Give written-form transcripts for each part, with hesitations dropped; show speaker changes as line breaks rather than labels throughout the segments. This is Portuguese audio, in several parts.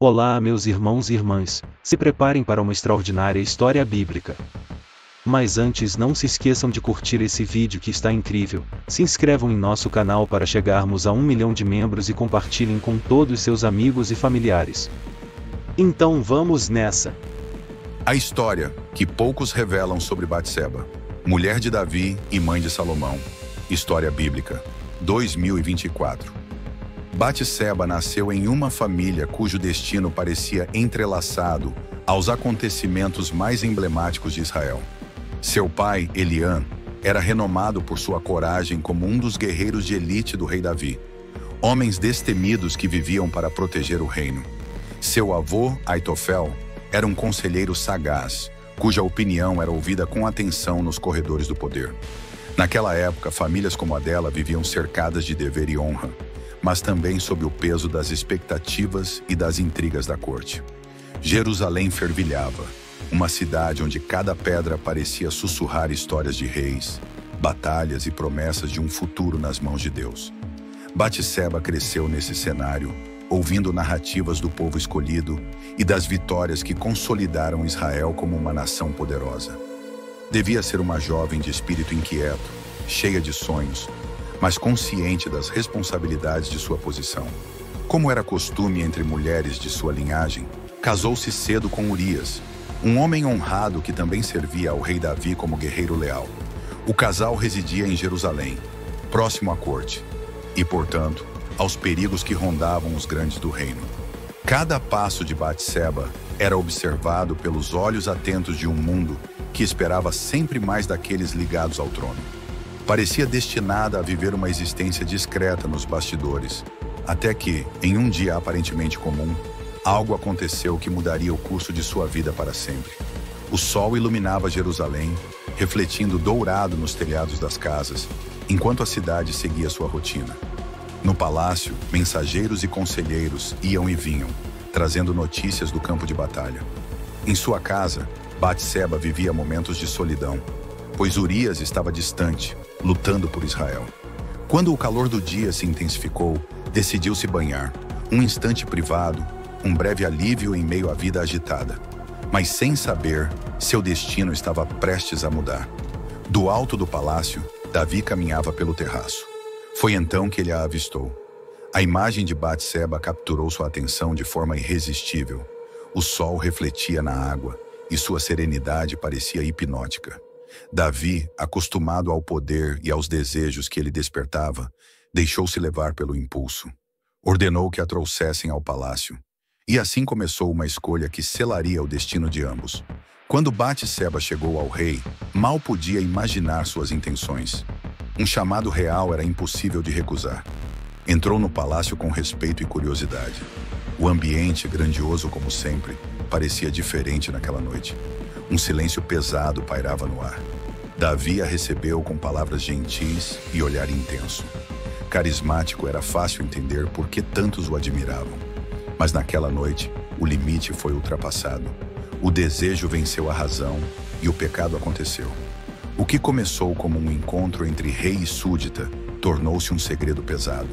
Olá, meus irmãos e irmãs, se preparem para uma extraordinária história bíblica. Mas antes, não se esqueçam de curtir esse vídeo que está incrível, se inscrevam em nosso canal para chegarmos a 1 milhão de membros e compartilhem com todos seus amigos e familiares. Então vamos nessa!
A história que poucos revelam sobre Batseba, mulher de Davi e mãe de Salomão. História bíblica, 2024. Batseba nasceu em uma família cujo destino parecia entrelaçado aos acontecimentos mais emblemáticos de Israel. Seu pai, Eliã, era renomado por sua coragem como um dos guerreiros de elite do rei Davi, homens destemidos que viviam para proteger o reino. Seu avô, Aitofel, era um conselheiro sagaz, cuja opinião era ouvida com atenção nos corredores do poder. Naquela época, famílias como a dela viviam cercadas de dever e honra, mas também sob o peso das expectativas e das intrigas da corte. Jerusalém fervilhava, uma cidade onde cada pedra parecia sussurrar histórias de reis, batalhas e promessas de um futuro nas mãos de Deus. Batseba cresceu nesse cenário, ouvindo narrativas do povo escolhido e das vitórias que consolidaram Israel como uma nação poderosa. Devia ser uma jovem de espírito inquieto, cheia de sonhos, mas consciente das responsabilidades de sua posição. Como era costume entre mulheres de sua linhagem, casou-se cedo com Urias, um homem honrado que também servia ao rei Davi como guerreiro leal. O casal residia em Jerusalém, próximo à corte, e, portanto, aos perigos que rondavam os grandes do reino. Cada passo de Batseba era observado pelos olhos atentos de um mundo que esperava sempre mais daqueles ligados ao trono. Parecia destinada a viver uma existência discreta nos bastidores, até que, em um dia aparentemente comum, algo aconteceu que mudaria o curso de sua vida para sempre. O sol iluminava Jerusalém, refletindo dourado nos telhados das casas, enquanto a cidade seguia sua rotina. No palácio, mensageiros e conselheiros iam e vinham, trazendo notícias do campo de batalha. Em sua casa, Batseba vivia momentos de solidão, pois Urias estava distante, lutando por Israel. Quando o calor do dia se intensificou, decidiu se banhar. Um instante privado, um breve alívio em meio à vida agitada. Mas sem saber, seu destino estava prestes a mudar. Do alto do palácio, Davi caminhava pelo terraço. Foi então que ele a avistou. A imagem de Batseba capturou sua atenção de forma irresistível. O sol refletia na água e sua serenidade parecia hipnótica. Davi, acostumado ao poder e aos desejos que ele despertava, deixou-se levar pelo impulso. Ordenou que a trouxessem ao palácio. E assim começou uma escolha que selaria o destino de ambos. Quando Batseba chegou ao rei, mal podia imaginar suas intenções. Um chamado real era impossível de recusar. Entrou no palácio com respeito e curiosidade. O ambiente, grandioso como sempre, parecia diferente naquela noite. Um silêncio pesado pairava no ar. Davi a recebeu com palavras gentis e olhar intenso. Carismático, era fácil entender por que tantos o admiravam. Mas naquela noite, o limite foi ultrapassado. O desejo venceu a razão e o pecado aconteceu. O que começou como um encontro entre rei e súdita tornou-se um segredo pesado.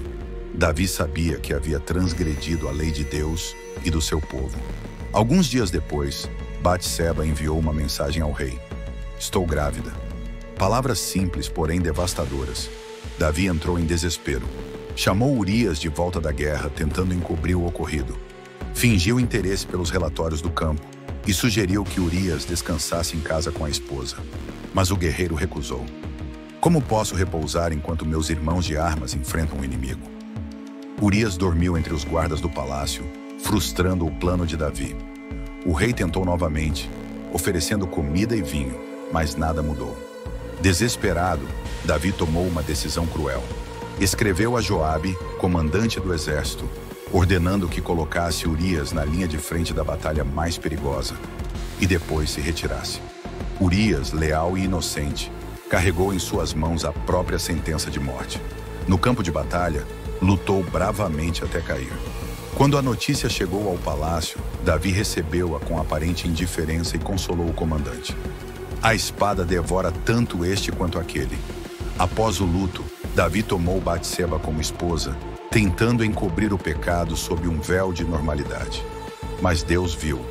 Davi sabia que havia transgredido a lei de Deus e do seu povo. Alguns dias depois, Batseba enviou uma mensagem ao rei. Estou grávida. Palavras simples, porém devastadoras. Davi entrou em desespero. Chamou Urias de volta da guerra, tentando encobrir o ocorrido. Fingiu interesse pelos relatórios do campo e sugeriu que Urias descansasse em casa com a esposa. Mas o guerreiro recusou. Como posso repousar enquanto meus irmãos de armas enfrentam o inimigo? Urias dormiu entre os guardas do palácio, frustrando o plano de Davi. O rei tentou novamente, oferecendo comida e vinho, mas nada mudou. Desesperado, Davi tomou uma decisão cruel. Escreveu a Joabe, comandante do exército, ordenando que colocasse Urias na linha de frente da batalha mais perigosa e depois se retirasse. Urias, leal e inocente, carregou em suas mãos a própria sentença de morte. No campo de batalha, lutou bravamente até cair. Quando a notícia chegou ao palácio, Davi recebeu-a com aparente indiferença e consolou o comandante. A espada devora tanto este quanto aquele. Após o luto, Davi tomou Batseba como esposa, tentando encobrir o pecado sob um véu de normalidade. mas Deus viu.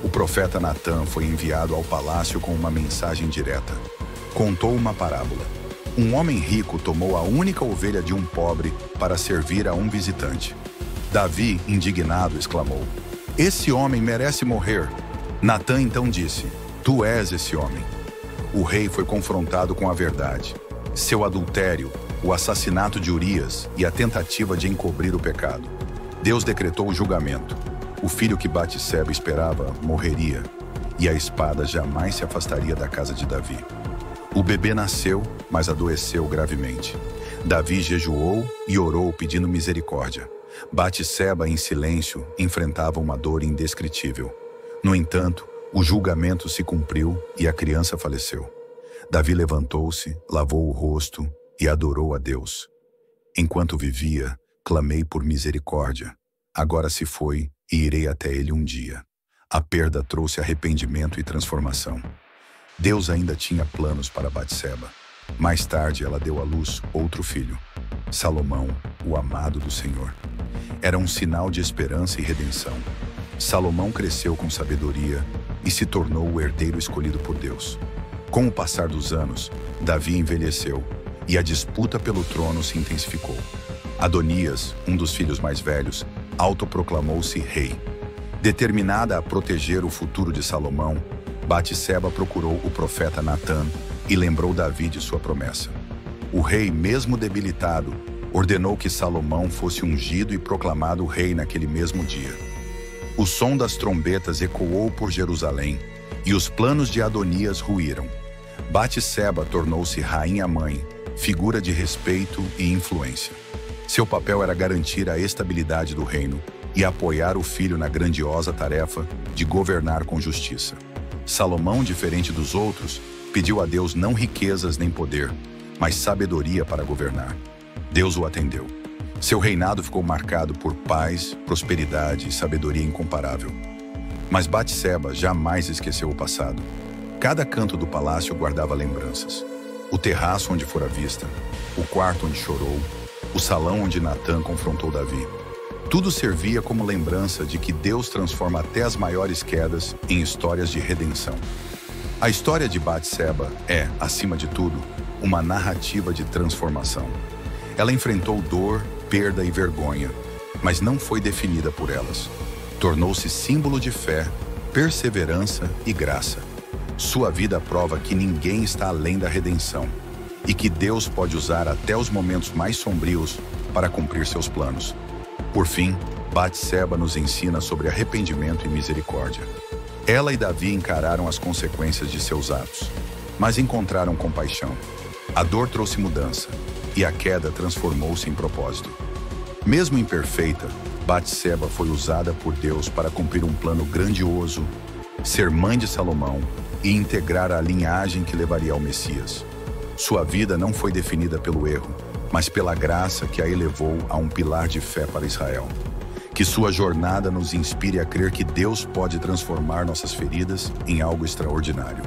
O profeta Natã foi enviado ao palácio com uma mensagem direta. Contou uma parábola. Um homem rico tomou a única ovelha de um pobre para servir a um visitante. Davi, indignado, exclamou: "Esse homem merece morrer." Natã então disse: "Tu és esse homem." O rei foi confrontado com a verdade. Seu adultério, o assassinato de Urias e a tentativa de encobrir o pecado. Deus decretou o julgamento. O filho que Batseba esperava morreria, e a espada jamais se afastaria da casa de Davi. O bebê nasceu, mas adoeceu gravemente. Davi jejuou e orou pedindo misericórdia. Batseba, em silêncio, enfrentava uma dor indescritível. No entanto, o julgamento se cumpriu e a criança faleceu. Davi levantou-se, lavou o rosto e adorou a Deus. "Enquanto vivia, clamei por misericórdia. Agora se foi e irei até ele um dia." A perda trouxe arrependimento e transformação. Deus ainda tinha planos para Batseba. Mais tarde ela deu à luz outro filho, Salomão, o amado do Senhor. Era um sinal de esperança e redenção. Salomão cresceu com sabedoria e se tornou o herdeiro escolhido por Deus. Com o passar dos anos, Davi envelheceu e a disputa pelo trono se intensificou. Adonias, um dos filhos mais velhos, autoproclamou-se rei. Determinada a proteger o futuro de Salomão, Batseba procurou o profeta Natã e lembrou Davi de sua promessa. O rei, mesmo debilitado, ordenou que Salomão fosse ungido e proclamado rei naquele mesmo dia. O som das trombetas ecoou por Jerusalém e os planos de Adonias ruíram. Batseba tornou-se rainha-mãe, figura de respeito e influência. Seu papel era garantir a estabilidade do reino e apoiar o filho na grandiosa tarefa de governar com justiça. Salomão, diferente dos outros, pediu a Deus não riquezas nem poder, mas sabedoria para governar. Deus o atendeu. Seu reinado ficou marcado por paz, prosperidade e sabedoria incomparável. Mas Batseba jamais esqueceu o passado. Cada canto do palácio guardava lembranças. O terraço onde fora vista, o quarto onde chorou, o salão onde Natã confrontou Davi. Tudo servia como lembrança de que Deus transforma até as maiores quedas em histórias de redenção. A história de Batseba é, acima de tudo, uma narrativa de transformação. Ela enfrentou dor, perda e vergonha, mas não foi definida por elas. Tornou-se símbolo de fé, perseverança e graça. Sua vida prova que ninguém está além da redenção e que Deus pode usar até os momentos mais sombrios para cumprir seus planos. Por fim, Batseba nos ensina sobre arrependimento e misericórdia. Ela e Davi encararam as consequências de seus atos, mas encontraram compaixão. A dor trouxe mudança e a queda transformou-se em propósito. Mesmo imperfeita, Batseba foi usada por Deus para cumprir um plano grandioso, ser mãe de Salomão e integrar a linhagem que levaria ao Messias. Sua vida não foi definida pelo erro, mas pela graça que a elevou a um pilar de fé para Israel. Que sua jornada nos inspire a crer que Deus pode transformar nossas feridas em algo extraordinário.